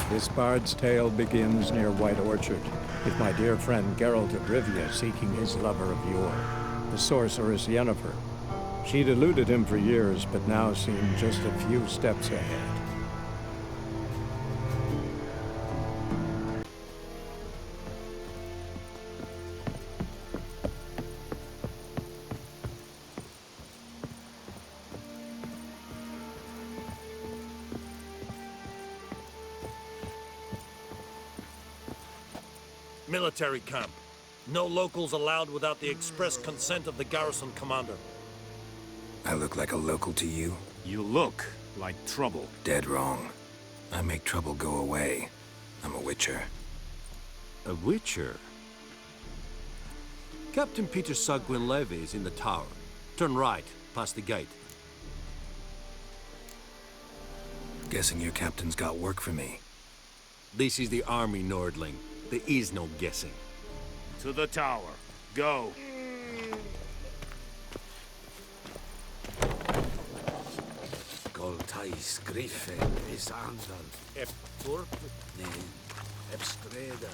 This bard's tale begins near White Orchard, with my dear friend Geralt of Rivia seeking his lover of yore, the sorceress Yennefer. She'd eluded him for years, but now seemed just a few steps ahead. Military camp. No locals allowed without the express consent of the garrison commander. I look like a local to you? You look like trouble. Dead wrong. I make trouble go away. I'm a witcher. A witcher? Captain Peter saw Gwynleve is in the tower. Turn right, past the gate. Guessing your captain's got work for me. This is the army, Nordling. There is no guessing. To the tower. Go. Goltais griffin is andan. Ep turp. Ebstreda.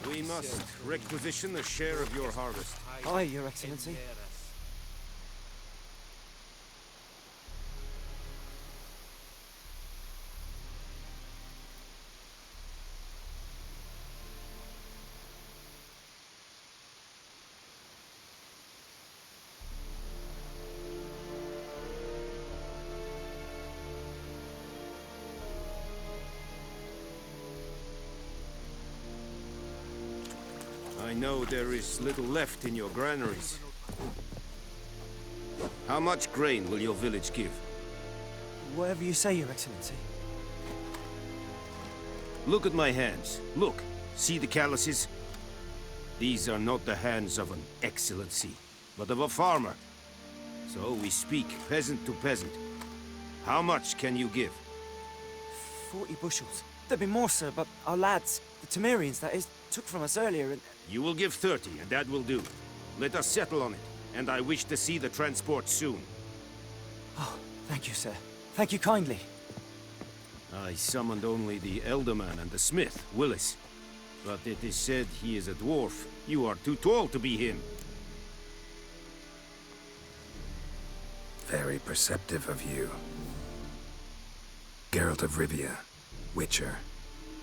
We must requisition a share of your harvest. Aye, Your Excellency. I know there is little left in your granaries. How much grain will your village give? Whatever you say, Your Excellency. Look at my hands. Look. See the calluses? These are not the hands of an excellency, but of a farmer. So we speak peasant to peasant. How much can you give? 40 bushels. There'd be more, sir, but our lads, the Tomirians, that is, took from us earlier and... You will give 30, and that will do. Let us settle on it, and I wish to see the transport soon. Oh, thank you, sir. Thank you kindly. I summoned only the Elderman and the smith, Willis. But it is said he is a dwarf. You are too tall to be him. Very perceptive of you. Geralt of Rivia, Witcher.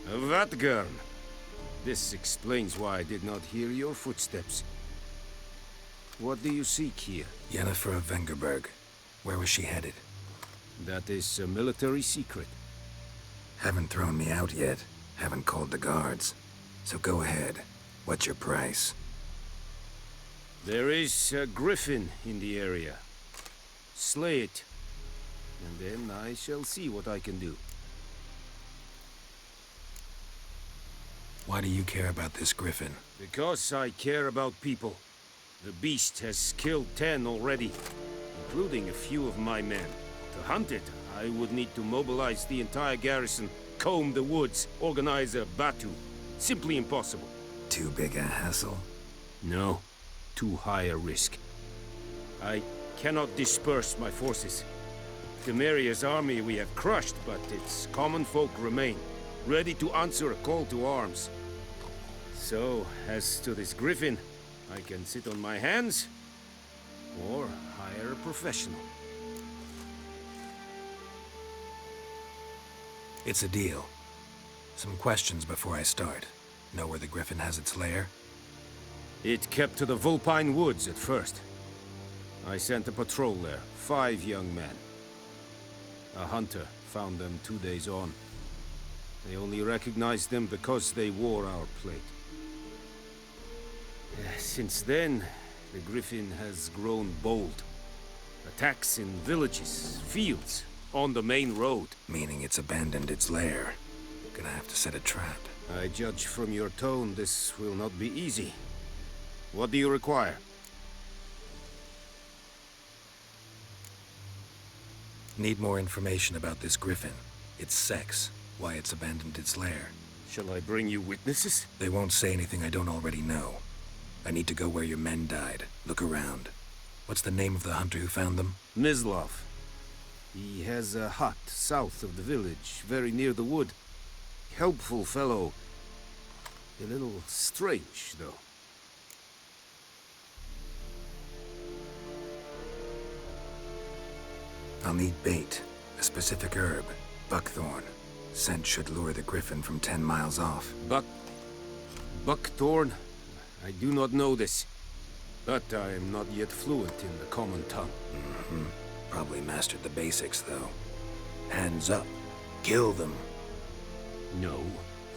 Vatgern. This explains why I did not hear your footsteps. What do you seek here? Yennefer of Vengerberg. Where was she headed? That is a military secret. Haven't thrown me out yet. Haven't called the guards. So go ahead. What's your price? There is a griffin in the area. Slay it, and then I shall see what I can do. Why do you care about this griffin? Because I care about people. The beast has killed 10 already, including a few of my men. To hunt it, I would need to mobilize the entire garrison, comb the woods, organize a batu. Simply impossible. Too big a hassle? No, too high a risk. I cannot disperse my forces. Temeria's army we have crushed, but its common folk remain, ready to answer a call to arms. So, as to this griffin, I can sit on my hands, or hire a professional. It's a deal. Some questions before I start. Know where the griffin has its lair? It kept to the Vulpine Woods at first. I sent a patrol there, 5 young men. A hunter found them 2 days on. They only recognized them because they wore our plate. Since then, the griffin has grown bold. Attacks in villages, fields, on the main road. Meaning it's abandoned its lair. Gonna have to set a trap. I judge from your tone this will not be easy. What do you require? Need more information about this griffin. Its sex, why it's abandoned its lair. Shall I bring you witnesses? They won't say anything I don't already know. I need to go where your men died. Look around. What's the name of the hunter who found them? Mislav. He has a hut south of the village, very near the wood. Helpful fellow. A little strange, though. I'll need bait, a specific herb, buckthorn. Scent should lure the griffin from 10 miles off. Buckthorn? I do not know this. But I am not yet fluent in the common tongue. Probably mastered the basics, though. Hands up. Kill them. No.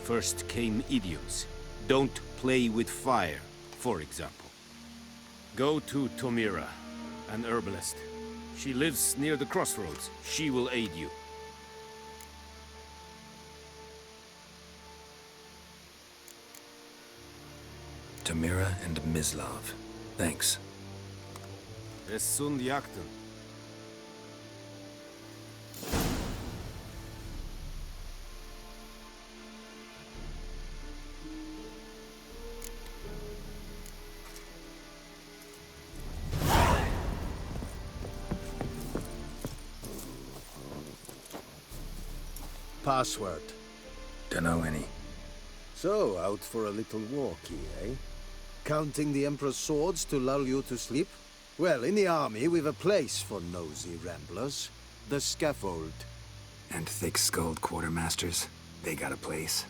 First came idioms. Don't play with fire, for example. Go to Tomira, an herbalist. She lives near the crossroads. She will aid you. Tomira and Mislav. Thanks. Es sunt jakten. Password. Dunno any. So, out for a little walkie, eh? Counting the Emperor's swords to lull you to sleep? Well, in the army, we've a place for nosy ramblers. The scaffold. And thick-skulled quartermasters. They got a place.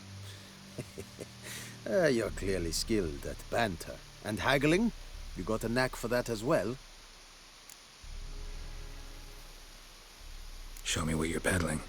You're clearly skilled at banter. And haggling? You got a knack for that as well? Show me what you're peddling.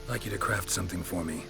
I'd like you to craft something for me.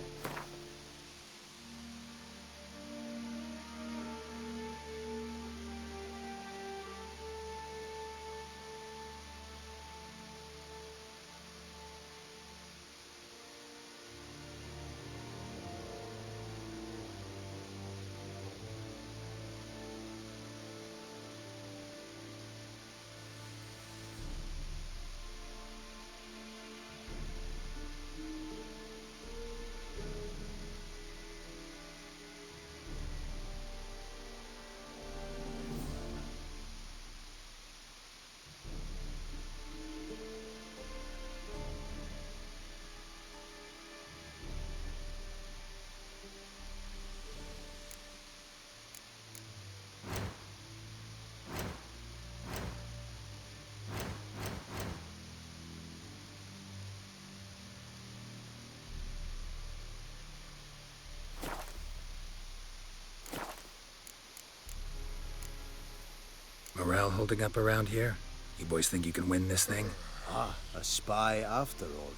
holding up around here? You boys think you can win this thing? Ah, a spy after all.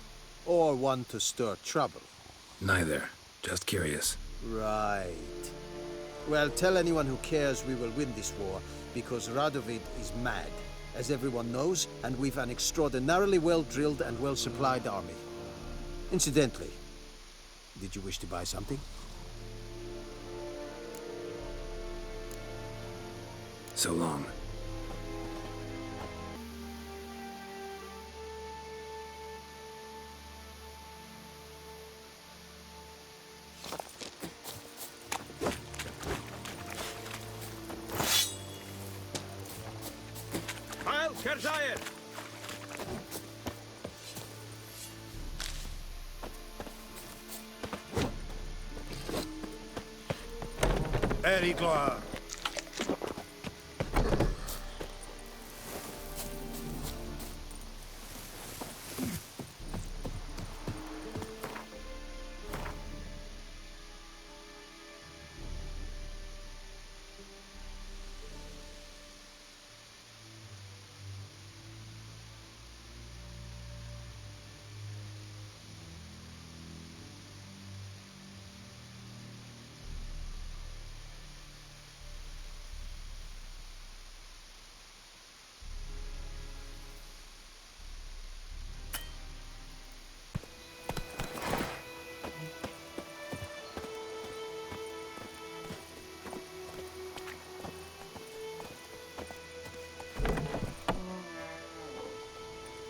Or one to stir trouble. Neither. Just curious. Right. Well, tell anyone who cares we will win this war, because Radovid is mad, as everyone knows, and we've an extraordinarily well-drilled and well-supplied army. Incidentally, did you wish to buy something? So long. Heil Kerzayer! Very glad.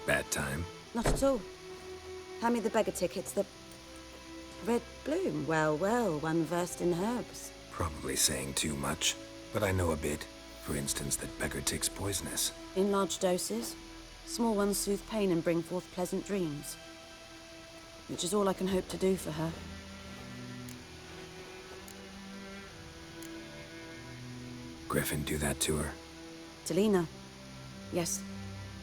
Bad time. Not at all. Hand me the beggar tickets, the red bloom. Well, well, one versed in herbs. Probably saying too much, but I know a bit. For instance, that beggar tick's poisonous. In large doses. Small ones soothe pain and bring forth pleasant dreams. Which is all I can hope to do for her. Griffin do that to her? Talina. Yes.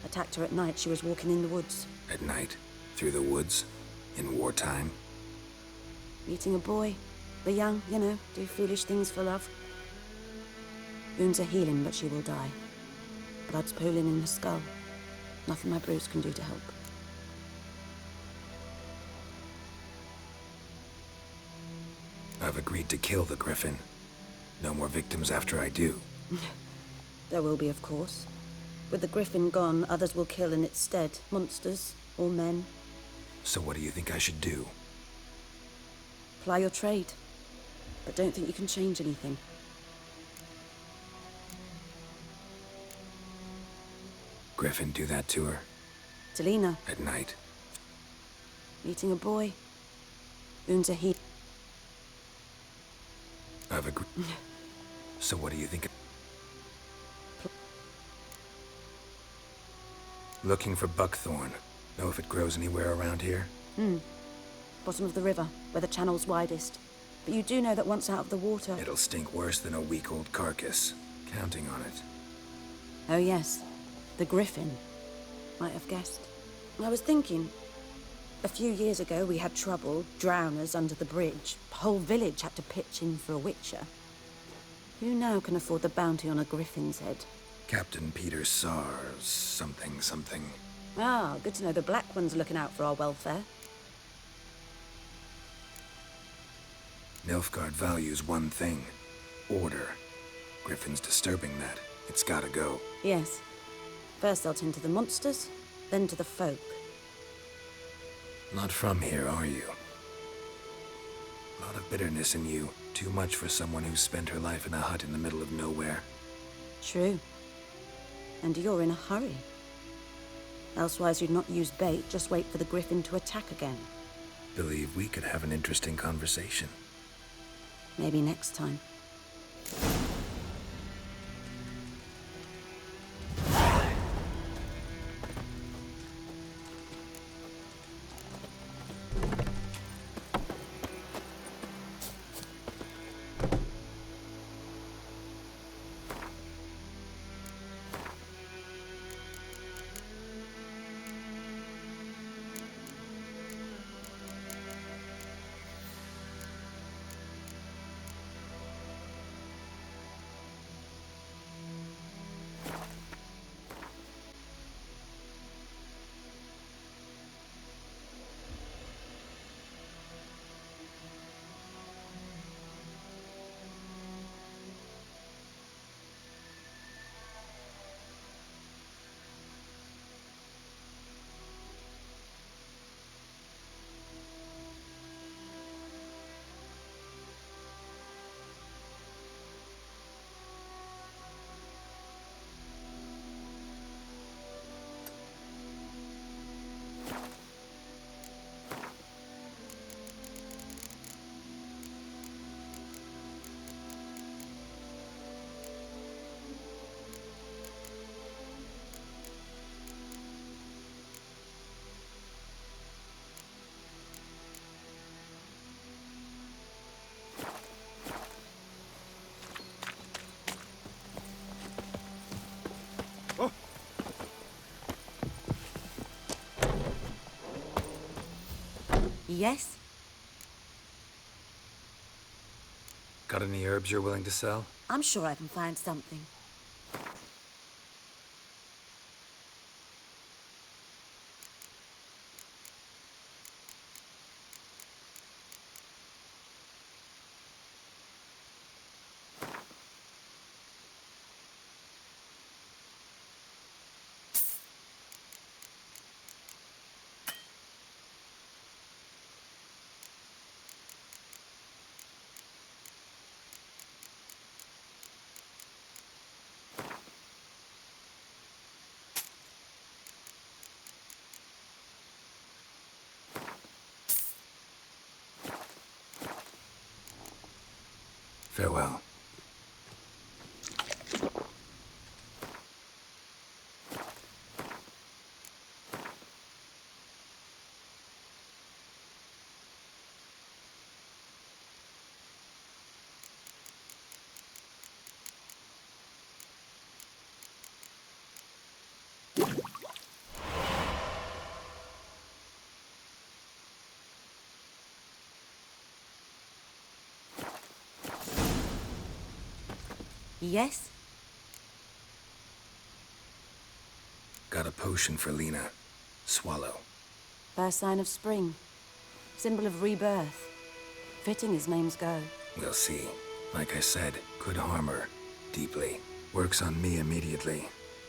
Attacked her at night. She was walking in the woods. At night? Through the woods? In wartime? Meeting a boy. The young, you know, do foolish things for love. Wounds are healing, but she will die. Blood's pooling in her skull. Nothing my brews can do to help. I've agreed to kill the griffin. No more victims after I do. There will be, of course. With the griffin gone, others will kill in its stead. Monsters, or men. So what do you think I should do? Ply your trade. But don't think you can change anything. Griffin do that to her? Talina. At night? Meeting a boy. Wounds are healed. I've agreed. So what do you think? Looking for buckthorn. Know if it grows anywhere around here? Bottom of the river, where the channel's widest. But you do know that once out of the water... It'll stink worse than a week-old carcass. Counting on it. Oh yes, the griffin. Might have guessed. I was thinking... A few years ago we had trouble, drowners under the bridge. The whole village had to pitch in for a witcher. Who now can afford the bounty on a griffin's head? Captain Peter Saar, something. Ah, good to know the Black One's looking out for our welfare. Nilfgaard values one thing. Order. Griffin's disturbing that. It's gotta go. Yes. First they'll tend to the monsters, then to the folk. Not from here, are you? A lot of bitterness in you. Too much for someone who spent her life in a hut in the middle of nowhere. True. And you're in a hurry. Elsewise you'd not use bait, just wait for the griffin to attack again. Believe we could have an interesting conversation. Maybe next time. Yes? Got any herbs you're willing to sell? I'm sure I can find something. Farewell. Yes? Got a potion for Lena. Swallow. First sign of spring. Symbol of rebirth. Fitting as names go. We'll see. Like I said, could harm her. Deeply. Works on me immediately.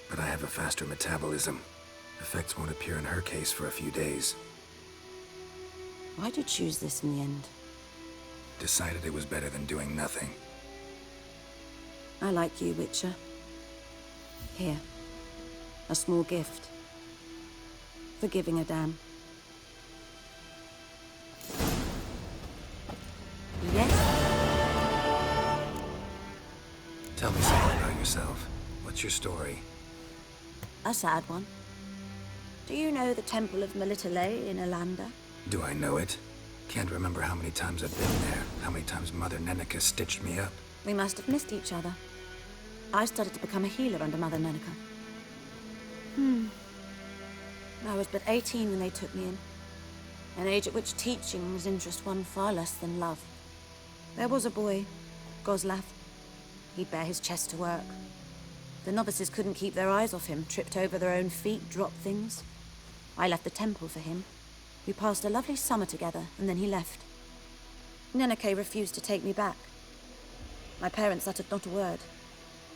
But I have a faster metabolism. Effects won't appear in her case for a few days. Why'd you choose this in the end? Decided it was better than doing nothing. I like you, Witcher. Here. A small gift. For giving a damn. Yes? Tell me something about yourself. What's your story? A sad one. Do you know the Temple of Melitele in Alanda? Do I know it? Can't remember how many times I've been there. How many times Mother Neneka stitched me up. We must have missed each other. I started to become a healer under Mother Neneka. I was but 18 when they took me in. An age at which teaching was interest one far less than love. There was a boy, Gwynleve. He'd bare his chest to work. The novices couldn't keep their eyes off him, tripped over their own feet, dropped things. I left the temple for him. We passed a lovely summer together, and then he left. Neneke refused to take me back. My parents uttered not a word.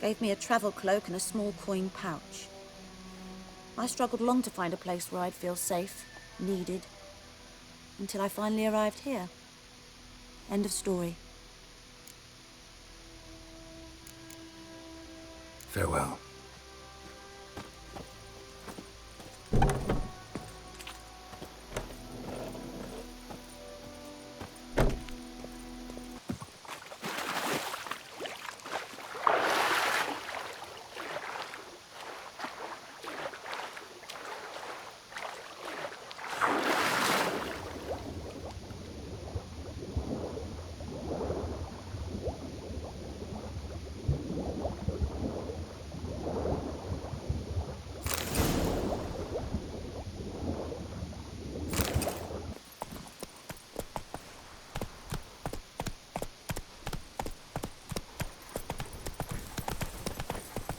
Gave me a travel cloak and a small coin pouch. I struggled long to find a place where I'd feel safe, needed, until I finally arrived here. End of story. Farewell.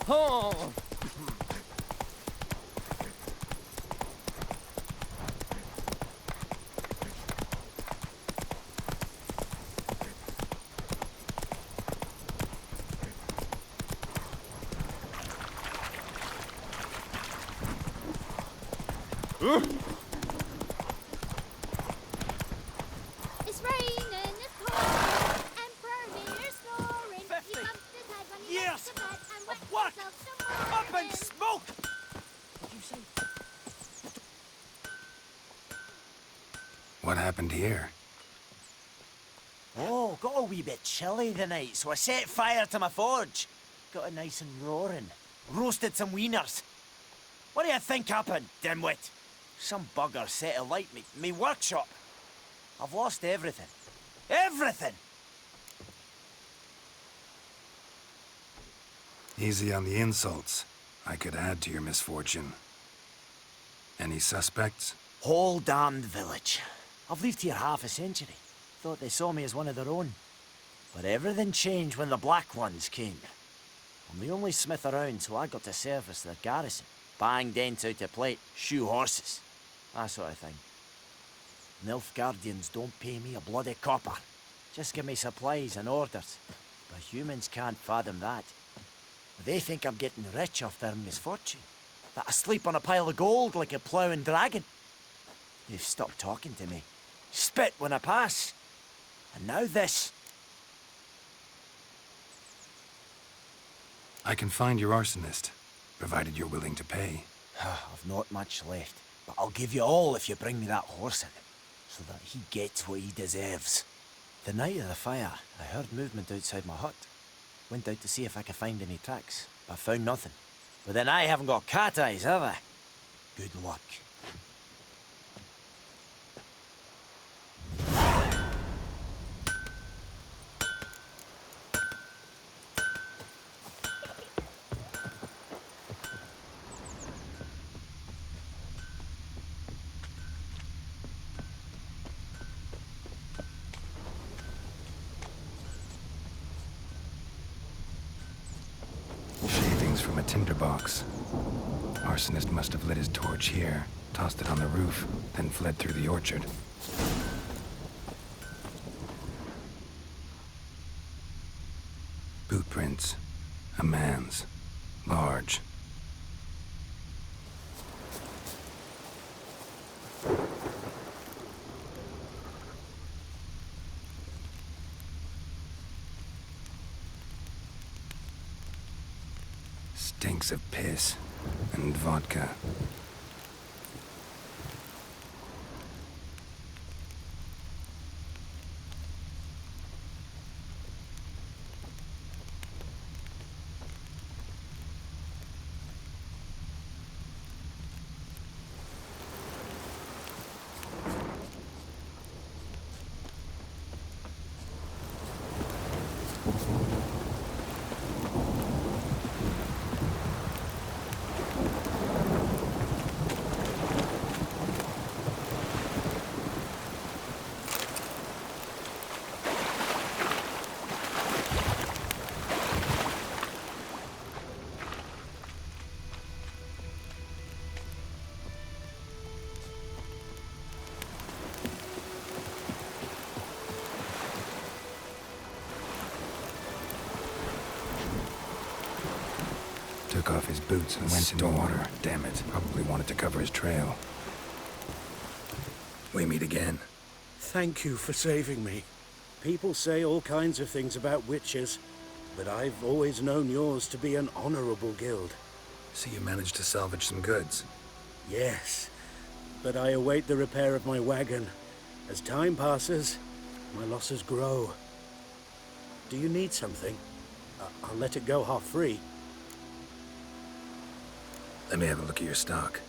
Oh! It's raining, it's pouring, Emperor Near's snoring. 50. You bumped his head when he Yes. went to bed and wet What? himself some Up more. in smoke! Did you say? What happened here? Oh, got a wee bit chilly the night, so I set fire to my forge. Got it nice and roaring. Roasted some wieners. What do you think happened, dimwit? Some bugger set alight me workshop. I've lost everything. Everything! Easy on the insults. I could add to your misfortune. Any suspects? Whole damned village. I've lived here half a century. Thought they saw me as one of their own. But everything changed when the Black Ones came. I'm the only smith around, so I got to service the garrison. Bang dents out of plate, shoe horses. That sort of thing. Nilfgaardians don't pay me a bloody copper. Just give me supplies and orders. But humans can't fathom that. They think I'm getting rich off their misfortune. That I sleep on a pile of gold like a ploughing dragon. They've stopped talking to me. Spit when I pass. And now this. I can find your arsonist, provided you're willing to pay. I've not much left, but I'll give you all if you bring me that horse in, so that he gets what he deserves. The night of the fire, I heard movement outside my hut. Went out to see if I could find any tracks, but found nothing. But then I haven't got cat eyes, have I? Good luck. From a tinderbox. Arsonist must have lit his torch here, tossed it on the roof, then fled through the orchard. Boot prints. A man's. Large. Stinks of piss and vodka. Took off his boots and went into water. Damn it. Probably wanted to cover his trail. We meet again. Thank you for saving me. People say all kinds of things about witches, but I've always known yours to be an honorable guild. So you managed to salvage some goods? Yes, but I await the repair of my wagon. As time passes, my losses grow. Do you need something? I'll let it go half-free. Let me have a look at your stock.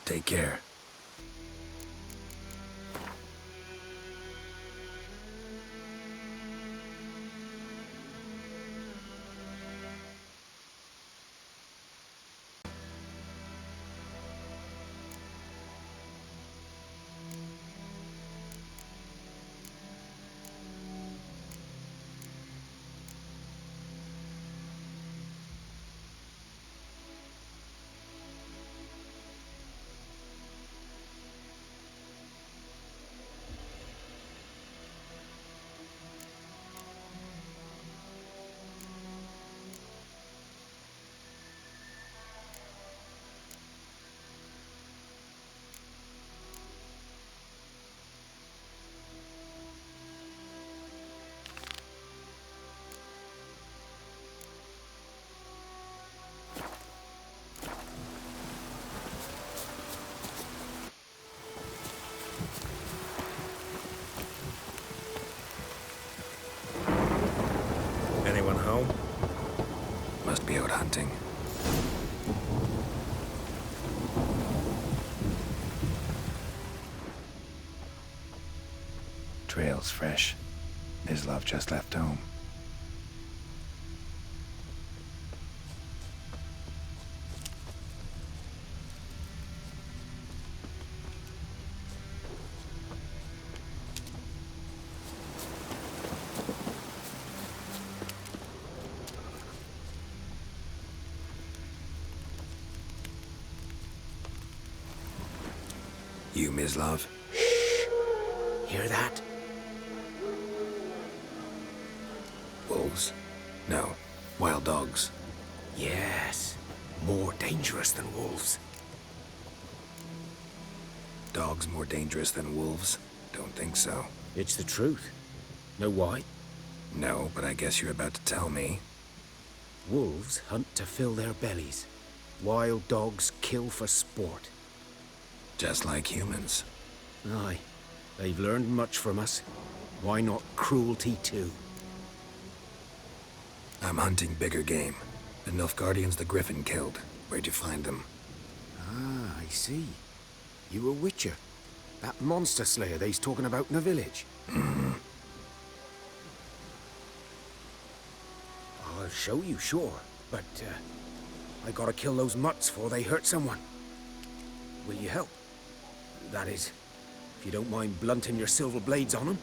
Take care. be out hunting. Trail's fresh. Mislav just left home. You, Mislav? Hear that? Wolves? No. Wild dogs. Yes. More dangerous than wolves. Dogs more dangerous than wolves? Don't think so. It's the truth. Know why? No, but I guess you're about to tell me. Wolves hunt to fill their bellies. Wild dogs kill for sport. Just like humans. Aye. They've learned much from us. Why not cruelty too? I'm hunting bigger game. The Nilfgaardians the griffin killed. Where'd you find them? Ah, I see. You a witcher. That monster slayer they's talking about in the village. Mm-hmm. I'll show you, sure. But, I gotta kill those mutts before they hurt someone. Will you help? That is, if you don't mind blunting your silver blades on them.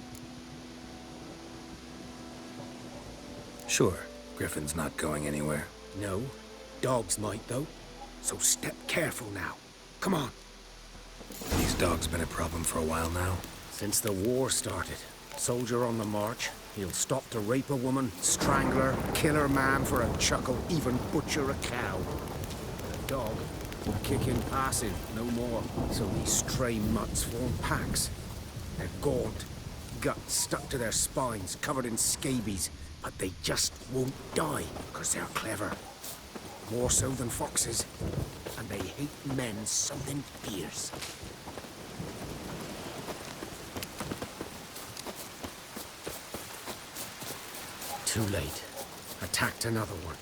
Sure. Griffin's not going anywhere. No. Dogs might, though. So step careful now. Come on. These dogs been a problem for a while now? Since the war started. Soldier on the march. He'll stop to rape a woman, strangle her, kill her man for a chuckle, even butcher a cow. A dog. A kick in passing, no more. So these stray mutts form packs. They're gaunt, guts stuck to their spines, covered in scabies, but they just won't die, because they're clever. More so than foxes. And they hate men something fierce. Too late. Attacked another one.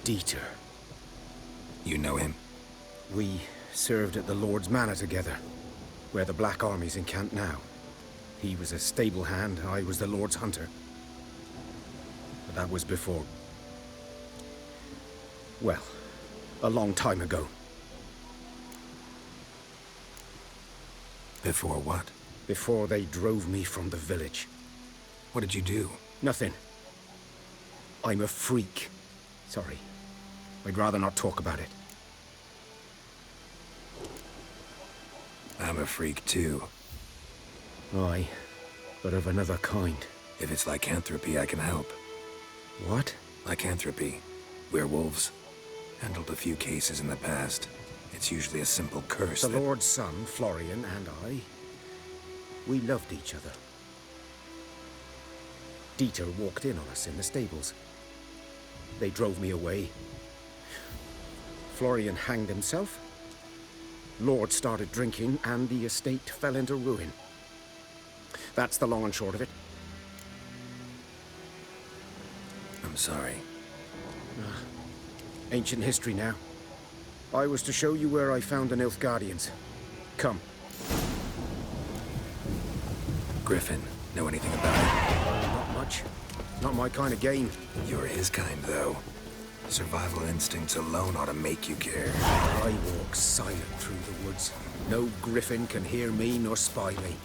Dieter. You know him? We served at the Lord's Manor together, where the Black Army's encamped now. He was a stable hand, I was the Lord's hunter. But that was before... well, a long time ago. Before what? Before they drove me from the village. What did you do? Nothing. I'm a freak. Sorry. I'd rather not talk about it. I'm a freak too. Aye, but of another kind. If it's lycanthropy, I can help. What? Lycanthropy. Werewolves. Handled a few cases in the past. It's usually a simple curse The that... Lord's son, Florian, and I, we loved each other. Dieter walked in on us in the stables. They drove me away. Florian hanged himself. Lord started drinking, and the estate fell into ruin. That's the long and short of it. I'm sorry. Ancient history now. I was to show you where I found the Nilfgaardians. Come. Griffin, know anything about it? Not much. Not my kind of game. You're his kind, though. Survival instincts alone ought to make you care. I walk silent through the woods. No griffin can hear me nor spy me.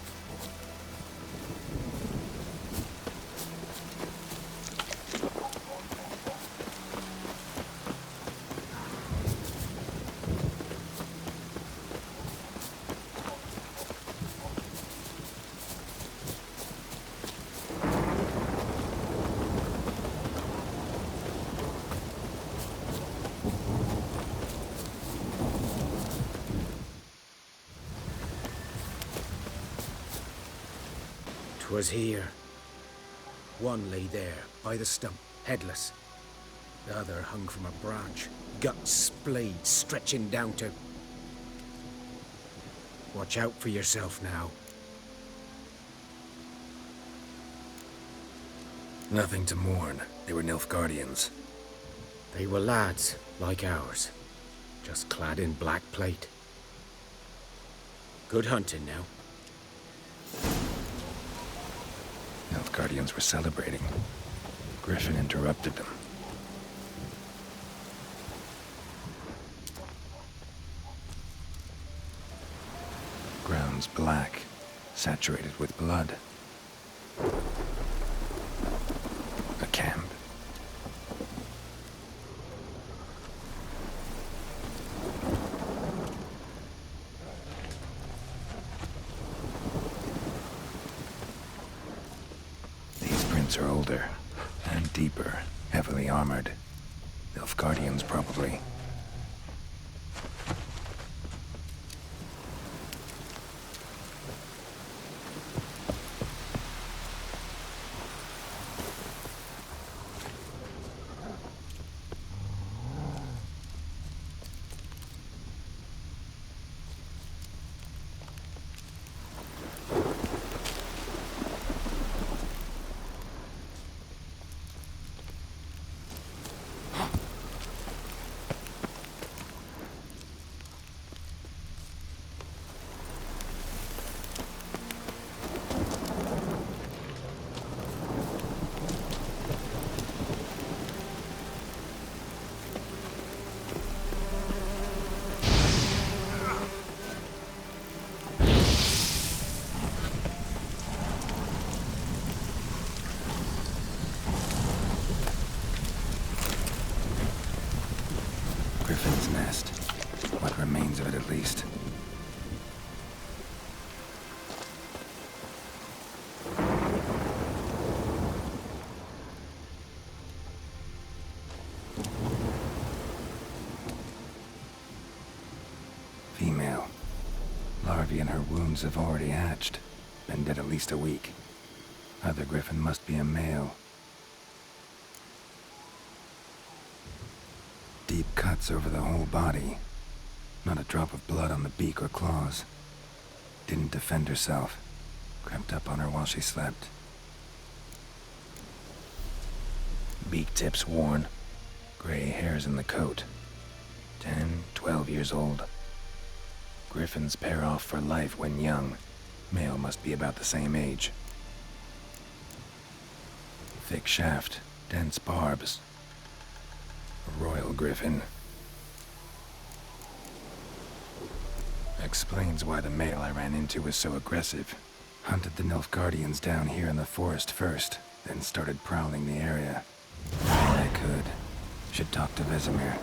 'Twas here. One lay there, by the stump, headless. The other hung from a branch, guts splayed, stretching down to... Watch out for yourself now. Nothing to mourn. They were Nilfgaardians. They were lads, like ours, just clad in black plate. Good hunting now. Nilfgaardians were celebrating. Griffin interrupted them. Ground's black, saturated with blood. A camp. These prints are older and deeper, heavily armored. Nilfgaardians, probably. Griffin's nest. What remains of it, at least. Female. Larvae in her wounds have already hatched. Been dead at least a week. Other griffin must be a male. Deep cuts over the whole body. Not a drop of blood on the beak or claws. Didn't defend herself. Crept up on her while she slept. Beak tips worn. Gray hairs in the coat. 10, 12 years old. Griffins pair off for life when young. Male must be about the same age. Thick shaft, dense barbs. A royal griffin. Explains why the male I ran into was so aggressive. Hunted the Nilfgaardians down here in the forest first, then started prowling the area. All I could. Should talk to Vesemir.